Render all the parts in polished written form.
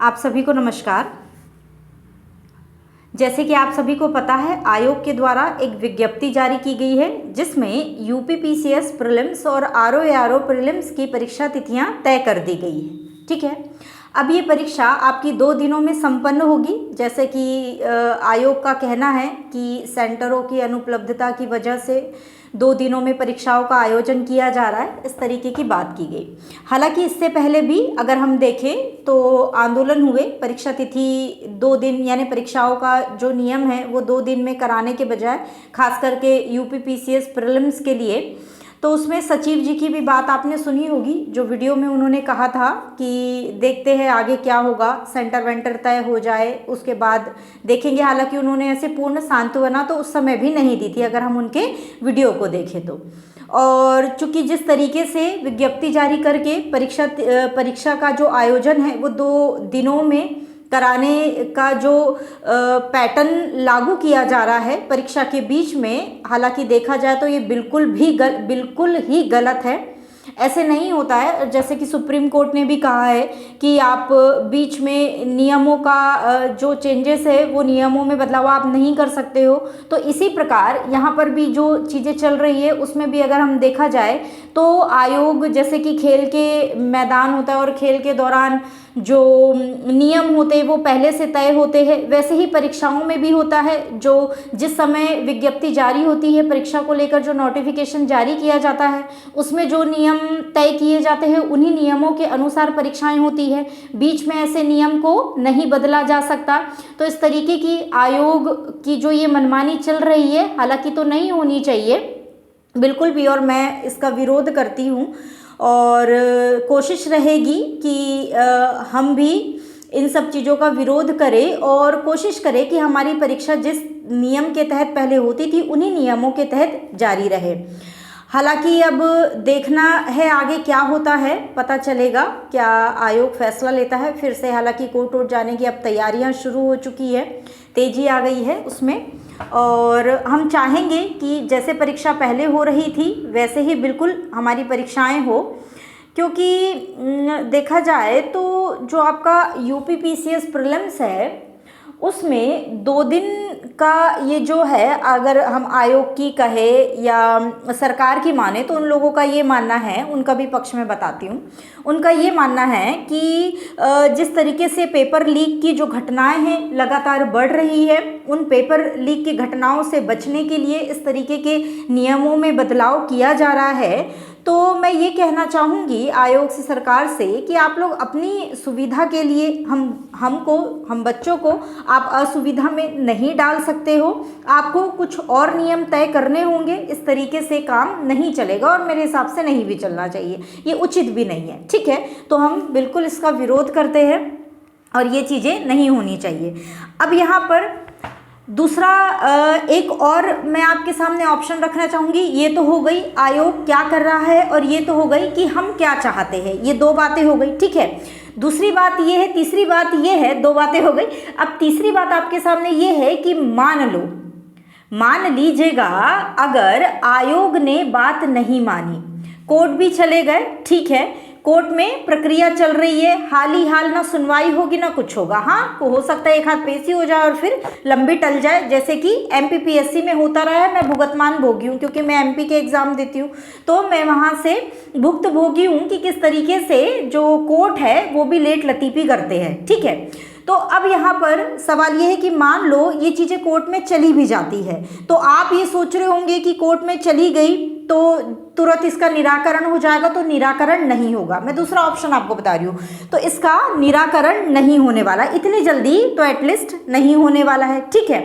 आप सभी को नमस्कार। जैसे कि आप सभी को पता है, आयोग के द्वारा एक विज्ञप्ति जारी की गई है जिसमें यूपीपीसीएस प्रीलिम्स और आरओ प्रीलिम्स की परीक्षा तिथियां तय कर दी गई है। ठीक है, अब ये परीक्षा आपकी 2 दिनों में संपन्न होगी। जैसे कि आयोग का कहना है कि सेंटरों की अनुपलब्धता की वजह से 2 दिनों में परीक्षाओं का आयोजन किया जा रहा है, इस तरीके की बात की गई। हालांकि इससे पहले भी अगर हम देखें तो आंदोलन हुए, परीक्षा तिथि 2 दिन यानी परीक्षाओं का जो नियम है वो 2 दिन में कराने के बजाय, खास करके यूपीपीसीएस प्रीलिम्स के लिए, तो उसमें सचिव जी की भी बात आपने सुनी होगी, जो वीडियो में उन्होंने कहा था कि देखते हैं आगे क्या होगा, सेंटर वेंटर तय हो जाए उसके बाद देखेंगे। हालांकि उन्होंने ऐसे पूर्ण सांत्वना तो उस समय भी नहीं दी थी, अगर हम उनके वीडियो को देखें तो। और चूंकि जिस तरीके से विज्ञप्ति जारी करके परीक्षा का जो आयोजन है वो 2 दिनों में कराने का जो पैटर्न लागू किया जा रहा है परीक्षा के बीच में, हालांकि देखा जाए तो ये बिल्कुल ही गलत है। ऐसे नहीं होता है। जैसे कि सुप्रीम कोर्ट ने भी कहा है कि आप बीच में नियमों का जो चेंजेस है वो नियमों में बदलाव आप नहीं कर सकते हो। तो इसी प्रकार यहाँ पर भी जो चीज़ें चल रही है उसमें भी अगर हम देखा जाए तो आयोग, जैसे कि खेल के मैदान होता है और खेल के दौरान जो नियम होते हैं वो पहले से तय होते हैं, वैसे ही परीक्षाओं में भी होता है। जो जिस समय विज्ञप्ति जारी होती है, परीक्षा को लेकर जो नोटिफिकेशन जारी किया जाता है, उसमें जो नियम तय किए जाते हैं उन्हीं नियमों के अनुसार परीक्षाएं होती है। बीच में ऐसे नियम को नहीं बदला जा सकता। तो इस तरीके की आयोग की जो ये मनमानी चल रही है, हालांकि तो नहीं होनी चाहिए बिल्कुल भी, और मैं इसका विरोध करती हूँ। और कोशिश रहेगी कि हम भी इन सब चीज़ों का विरोध करें और कोशिश करें कि हमारी परीक्षा जिस नियम के तहत पहले होती थी उन्हीं नियमों के तहत जारी रहे। हालांकि अब देखना है आगे क्या होता है, पता चलेगा क्या आयोग फैसला लेता है फिर से। हालांकि कोर्ट जाने की अब तैयारियां शुरू हो चुकी है, तेज़ी आ गई है उसमें। और हम चाहेंगे कि जैसे परीक्षा पहले हो रही थी वैसे ही बिल्कुल हमारी परीक्षाएं हो, क्योंकि देखा जाए तो जो आपका यूपीपीसीएस प्रीलिम्स है उसमें 2 दिन का ये जो है, अगर हम आयोग की कहे या सरकार की माने तो उन लोगों का ये मानना है, उनका भी पक्ष में बताती हूँ, उनका ये मानना है कि जिस तरीके से पेपर लीक की जो घटनाएं हैं लगातार बढ़ रही है, उन पेपर लीक की घटनाओं से बचने के लिए इस तरीके के नियमों में बदलाव किया जा रहा है। तो मैं ये कहना चाहूँगी आयोग से, सरकार से, कि आप लोग अपनी सुविधा के लिए हम बच्चों को आप असुविधा में नहीं डाल सकते हो। आपको कुछ और नियम तय करने होंगे। इस तरीके से काम नहीं चलेगा और मेरे हिसाब से नहीं भी चलना चाहिए, ये उचित भी नहीं है। ठीक है, तो हम बिल्कुल इसका विरोध करते हैं और ये चीज़ें नहीं होनी चाहिए। अब यहाँ पर दूसरा एक और मैं आपके सामने ऑप्शन रखना चाहूँगी। ये तो हो गई आयोग क्या कर रहा है और ये तो हो गई कि हम क्या चाहते हैं, ये 2 बातें हो गई। ठीक है, दूसरी बात ये है, तीसरी बात ये है, 2 बातें हो गई। अब तीसरी बात आपके सामने ये है कि मान लीजिएगा अगर आयोग ने बात नहीं मानी, कोर्ट भी चले गए, ठीक है, कोर्ट में प्रक्रिया चल रही है, हाल ना सुनवाई होगी ना कुछ होगा। हाँ, हो सकता है एक हाथ पेशी हो जाए और फिर लंबी टल जाए, जैसे कि एमपीपीएससी में होता रहा है। मैं भुगतमान भोगी हूँ क्योंकि मैं एमपी के एग्ज़ाम देती हूँ, तो मैं वहाँ से भुक्त भोगी हूँ कि किस तरीके से जो कोर्ट है वो भी लेट लतीफ़ी करते हैं। ठीक है, तो अब यहाँ पर सवाल ये है कि मान लो ये चीज़ें कोर्ट में चली भी जाती है, तो आप ये सोच रहे होंगे कि कोर्ट में चली गई तो तुरंत इसका निराकरण हो जाएगा, तो निराकरण नहीं होगा। मैं दूसरा ऑप्शन आपको बता रही हूँ, तो इसका निराकरण नहीं होने वाला इतनी जल्दी, तो एटलीस्ट नहीं होने वाला है। ठीक है,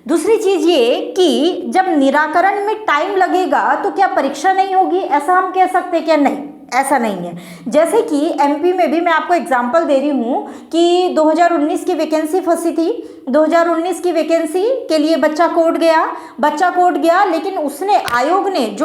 दूसरी चीज़ ये कि जब निराकरण में टाइम लगेगा तो क्या परीक्षा नहीं होगी, ऐसा हम कह सकते हैं क्या? नहीं, ऐसा नहीं है। जैसे कि एमपी में भी मैं आपको एग्जांपल दे रही हूँ कि 2019 की वैकेंसी फंसी थी। 2019 की वैकेंसी के लिए बच्चा कोर्ट गया, लेकिन उसने, आयोग ने जो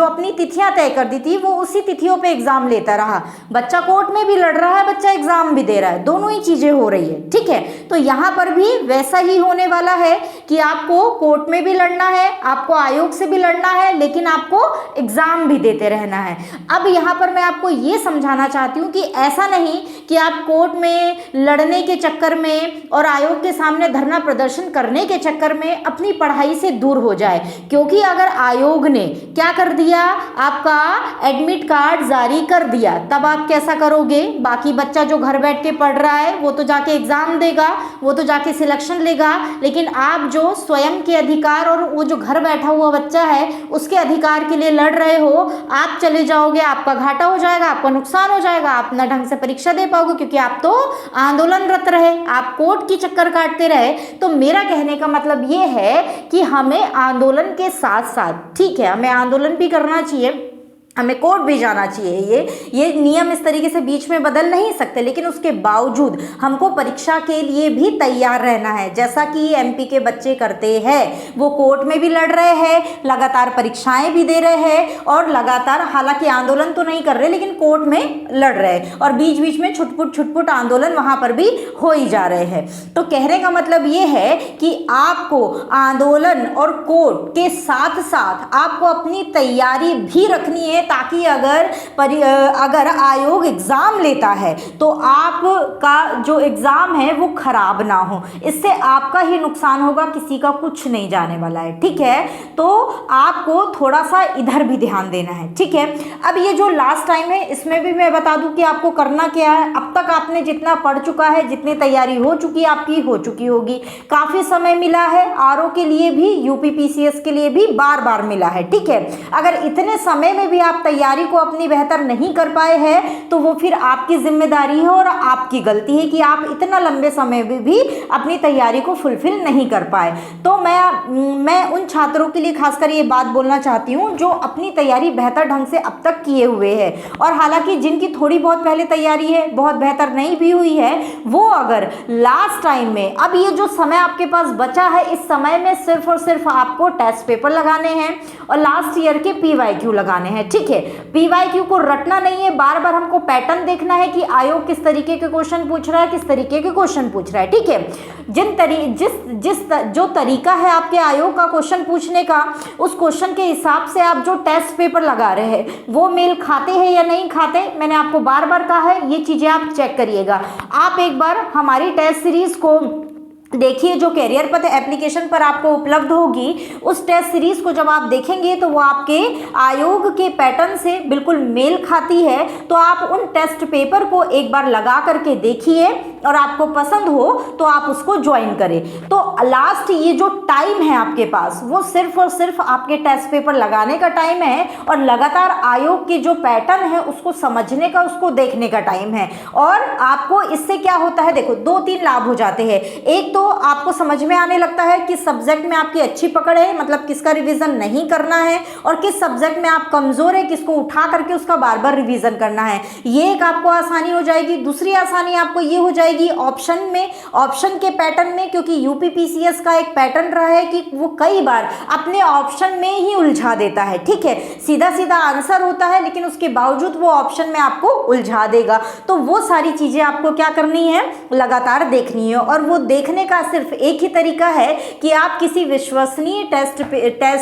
अपनी तिथियां तय कर दी थी वो उसी तिथियों पे एग्जाम लेता रहा। बच्चा कोर्ट में भी लड़ रहा है, बच्चा एग्जाम भी दे रहा है, दोनों ही चीजें हो रही है। ठीक है, तो यहाँ पर भी वैसा ही होने वाला है कि आपको कोर्ट में भी लड़ना है, आपको आयोग से भी लड़ना है, लेकिन आपको एग्जाम भी देते रहना है। अब यहाँ पर मैं आपको ये समझाना चाहती हूँ कि ऐसा नहीं कि आप कोर्ट में लड़ने के चक्कर में और आयोग के सामने धरना प्रदर्शन करने के चक्कर में अपनी पढ़ाई से दूर हो जाए, क्योंकि अगर आयोग ने क्या कर दिया, आपका एडमिट कार्ड जारी कर दिया, तब आप कैसा करोगे? बाकी बच्चा जो घर बैठ के पढ़ रहा है वो तो जाके एग्जाम देगा, वो तो जाके सिलेक्शन लेगा, लेकिन आप जो स्वयं के अधिकार और वो जो घर बैठा हुआ बच्चा है उसके अधिकार के लिए लड़ रहे हो, आप चले जाओगे, आपका घाटा हो जाएगा, आपका नुकसान हो जाएगा, आप ना ढंग से परीक्षा दे पाओगे, क्योंकि आप तो आंदोलनरत रहे, आप कोर्ट की चक्कर काटते रहे। तो मेरा कहने का मतलब ये है कि हमें आंदोलन के साथ साथ, ठीक है, हमें आंदोलन भी करना चाहिए, हमें कोर्ट भी जाना चाहिए, ये नियम इस तरीके से बीच में बदल नहीं सकते, लेकिन उसके बावजूद हमको परीक्षा के लिए भी तैयार रहना है, जैसा कि एमपी के बच्चे करते हैं। वो कोर्ट में भी लड़ रहे हैं, लगातार परीक्षाएं भी दे रहे हैं और लगातार, हालांकि आंदोलन तो नहीं कर रहे लेकिन कोर्ट में लड़ रहे हैं, और बीच बीच में छुटपुट आंदोलन वहां पर भी हो ही जा रहे हैं। तो कहने का मतलब ये है कि आपको आंदोलन और कोर्ट के साथ साथ आपको अपनी तैयारी भी रखनी है, ताकि अगर आयोग एग्जाम लेता है तो आपका जो एग्जाम है वो खराब ना हो, इससे आपका ही नुकसान होगा, किसी का कुछ नहीं जाने वाला है, ठीक है। तो आपको थोड़ा सा इधर भी ध्यान देना है, ठीक है। अब ये जो लास्ट टाइम है इसमें भी मैं बता दूं कि आपको करना क्या है। अब तक आपने जितना पढ़ चुका है, जितनी तैयारी हो चुकी है आपकी, हो चुकी होगी, काफी समय मिला है, आरओ के लिए भी, यूपीपीसीएस के लिए भी बार बार मिला है, ठीक है। अगर इतने समय में भी आप तैयारी को अपनी बेहतर नहीं कर पाए हैं तो वो फिर आपकी जिम्मेदारी है और आपकी गलती है कि आप इतना लंबे समय में भी अपनी तैयारी को फुलफिल नहीं कर पाए। तो मैं उन छात्रों के लिए खासकर ये बात बोलना चाहती हूँ जो अपनी तैयारी बेहतर ढंग से अब तक किए हुए हैं, और हालांकि जिनकी थोड़ी बहुत पहले तैयारी है, बहुत बेहतर नहीं भी हुई है, वो अगर लास्ट टाइम में, अब ये जो समय आपके पास बचा है, इस समय में सिर्फ और सिर्फ आपको टेस्ट पेपर लगाने हैं और लास्ट ईयर के पीवाईक्यू लगाने हैं, ठीक है। पीवाईक्यू को रटना नहीं है, बार बार हमको पैटर्न देखना है कि आयोग किस तरीके के क्वेश्चन पूछ रहा है, किस तरीके के क्वेश्चन पूछ रहा है, ठीक है। जो तरीका है आपके आयोग का क्वेश्चन पूछने का, उस क्वेश्चन के हिसाब से आप जो टेस्ट पेपर लगा रहे हैं वो मेल खाते हैं या नहीं खाते, मैंने आपको बार बार कहा है, ये चीजें आप चेक करिएगा। आप एक बार हमारी टेस्ट सीरीज को देखिए जो कैरियर पथ एप्लीकेशन पर आपको उपलब्ध होगी, उस टेस्ट सीरीज को जब आप देखेंगे तो वो आपके आयोग के पैटर्न से बिल्कुल मेल खाती है। तो आप उन टेस्ट पेपर को एक बार लगा करके देखिए और आपको पसंद हो तो आप उसको ज्वाइन करें। तो लास्ट ये जो टाइम है आपके पास वो सिर्फ और सिर्फ आपके टेस्ट पेपर लगाने का टाइम है और लगातार आयोग के जो पैटर्न है उसको समझने का, उसको देखने का टाइम है। और आपको इससे क्या होता है, देखो 2-3 लाभ हो जाते हैं। एक तो आपको समझ में आने लगता है कि सब्जेक्ट में आपकी अच्छी पकड़ है, मतलब किसका रिवीजन नहीं करना है, और किस सब्जेक्ट में आप कमजोर है, किसको उठा करके उसका बार बार रिवीजन करना है। ये एक आपको आसानी हो जाएगी। दूसरी आसानी आपको ये हो जाएगी ऑप्शन में, ऑप्शन के पैटर्न में, क्योंकि यूपीपीसीएस का एक पैटर्न रहा है कि वो कई बार अपने ऑप्शन में ही उलझा देता है, ठीक है। सीधा सीधा आंसर होता है लेकिन उसके बावजूद वो ऑप्शन में आपको उलझा देगा। तो वो सारी चीजें आपको क्या करनी है, लगातार देखनी है। और वो देखने का सिर्फ एक ही तरीका है कि आप किसी विश्वसनीय टेस्ट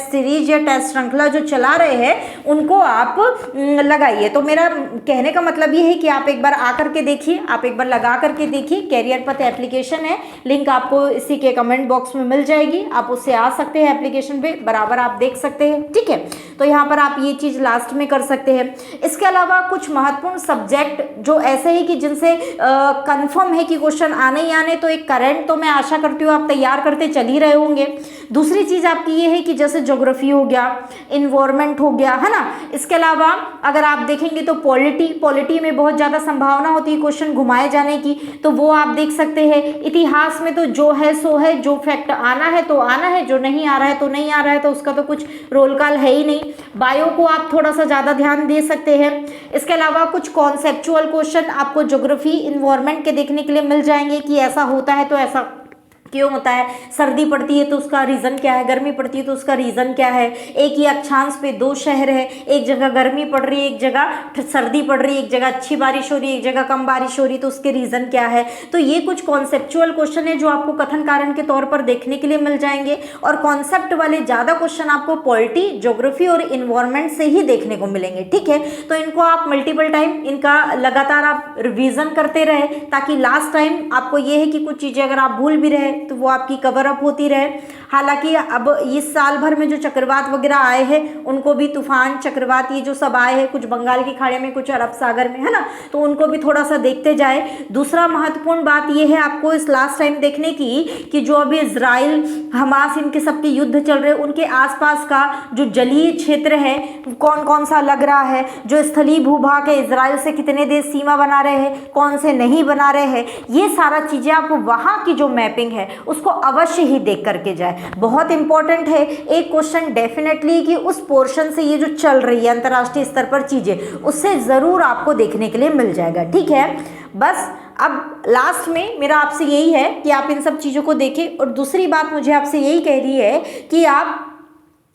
सीरीज या टेस्ट श्रृंखला जो चला रहे हैं उनको आप लगाइए। तो मेरा कहने का मतलब ये है कि आप एक बार आकर के देखिए, आप एक बार लगा करके देखिए। कैरियर पथ एप्लीकेशन है, लिंक आपको इसी के कमेंट बॉक्स में मिल जाएगी, आप उससे आ सकते हैं, एप्लीकेशन पे बराबर आप देख सकते हैं, ठीक है। तो यहाँ पर आप ये चीज लास्ट में कर सकते हैं। इसके अलावा कुछ महत्वपूर्ण सब्जेक्ट जो ऐसे ही कि जिनसे कंफर्म है कि क्वेश्चन आने ही आने, तो एक करंट तो मैं आशा करती हूँ आप तैयार करते चल ही रहे होंगे। दूसरी चीज आपकी ये है कि जैसे ज्योग्राफी हो गया, इन्वायरमेंट हो गया, है ना। इसके अलावा अगर आप देखेंगे तो पॉलिटी में बहुत ज्यादा संभावना होती है क्वेश्चन घुमाए जाने की, तो वो आप देख सकते हैं। इतिहास में तो जो है सो है, जो फैक्ट आना है तो आना है, जो नहीं आ रहा है तो नहीं आ रहा है, तो उसका तो कुछ रोल कॉल है ही नहीं। बायो को आप थोड़ा सा ज्यादा ध्यान दे सकते हैं। इसके अलावा कुछ कॉन्सेप्चुअल क्वेश्चन आपको ज्योग्राफी, इन्वायरमेंट के देखने के लिए मिल जाएंगे कि ऐसा होता है तो ऐसा क्यों होता है, सर्दी पड़ती है तो उसका रीज़न क्या है, गर्मी पड़ती है तो उसका रीज़न क्या है, एक ही अक्षांश पे दो शहर है, एक जगह गर्मी पड़ रही है, एक जगह सर्दी पड़ रही है, एक जगह अच्छी बारिश हो रही है, एक जगह कम बारिश हो रही है, तो उसके रीज़न क्या है। तो ये कुछ कॉन्सेप्चुअल क्वेश्चन है जो आपको कथन कारण के तौर पर देखने के लिए मिल जाएंगे, और कॉन्सेप्ट वाले ज़्यादा क्वेश्चन आपको पॉलिटी, ज्योग्राफी और इन्वायरमेंट से ही देखने को मिलेंगे, ठीक है। तो इनको आप मल्टीपल टाइम इनका लगातार आप रिवीजन करते रहे, ताकि लास्ट टाइम आपको ये है कि कुछ चीज़ें अगर आप भूल भी रहे तो वो आपकी कवर अप होती रहे। हालांकि अब इस साल भर में जो चक्रवात वगैरह आए हैं उनको भी, तूफान चक्रवात ये जो सब आए हैं, कुछ बंगाल की खाड़ी में, कुछ अरब सागर में, है ना, तो उनको भी थोड़ा सा देखते जाए। दूसरा महत्वपूर्ण बात ये है आपको इस लास्ट टाइम देखने की कि जो अभी इजराइल हमास इनके सबके युद्ध चल रहे हैं, उनके आसपास का जो जलीय क्षेत्र है कौन कौन सा लग रहा है, जो स्थलीय भूभाग है, इजराइल से कितने देश सीमा बना रहे हैं, कौन से नहीं बना रहे हैं, ये सारा चीज़ें आप वहाँ की जो मैपिंग है उसको अवश्य ही देख करके जाए। बहुत इंपॉर्टेंट है, एक क्वेश्चन डेफिनेटली कि उस पोर्शन से ये जो चल रही है अंतर्राष्ट्रीय स्तर पर चीज़ें, उससे ज़रूर आपको देखने के लिए मिल जाएगा, ठीक है। बस अब लास्ट में मेरा आपसे यही है कि आप इन सब चीज़ों को देखें, और दूसरी बात मुझे आपसे यही कह रही है कि आप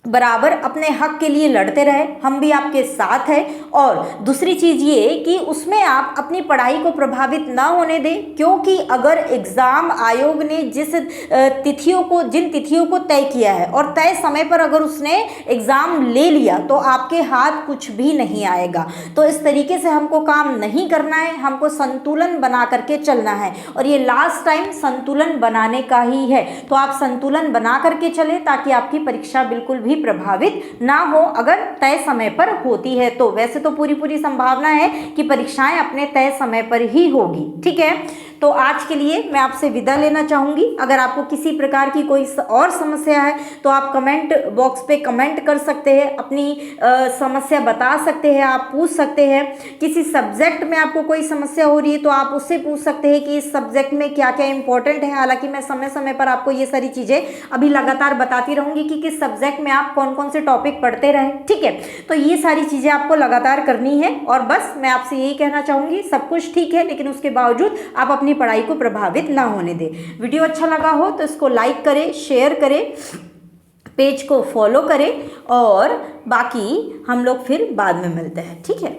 बराबर अपने हक के लिए लड़ते रहे, हम भी आपके साथ हैं। और दूसरी चीज़ ये कि उसमें आप अपनी पढ़ाई को प्रभावित ना होने दें, क्योंकि अगर एग्ज़ाम आयोग ने जिन तिथियों को तय किया है और तय समय पर अगर उसने एग्ज़ाम ले लिया तो आपके हाथ कुछ भी नहीं आएगा। तो इस तरीके से हमको काम नहीं करना है, हमको संतुलन बना करके चलना है, और ये लास्ट टाइम संतुलन बनाने का ही है। तो आप संतुलन बना करके चले ताकि आपकी परीक्षा बिल्कुल भी प्रभावित ना हो, अगर तय समय पर होती है तो। वैसे तो पूरी संभावना है कि परीक्षाएं अपने तय समय पर ही होगी, ठीक है। तो आज के लिए मैं आपसे विदा लेना चाहूँगी। अगर आपको किसी प्रकार की कोई और समस्या है तो आप कमेंट बॉक्स पे कमेंट कर सकते हैं, अपनी समस्या बता सकते हैं, आप पूछ सकते हैं। किसी सब्जेक्ट में आपको कोई समस्या हो रही है तो आप उससे पूछ सकते हैं कि इस सब्जेक्ट में क्या क्या इंपॉर्टेंट है। हालांकि मैं समय समय पर आपको ये सारी चीज़ें अभी लगातार बताती रहूँगी कि किस सब्जेक्ट में आप कौन कौन से टॉपिक पढ़ते रहें, ठीक है। तो ये सारी चीज़ें आपको लगातार करनी है, और बस मैं आपसे यही कहना चाहूँगी, सब कुछ ठीक है लेकिन उसके बावजूद आप अपनी पढ़ाई को प्रभावित ना होने दें। वीडियो अच्छा लगा हो तो इसको लाइक करें, शेयर करें, पेज को फॉलो करें, और बाकी हम लोग फिर बाद में मिलते हैं, ठीक है।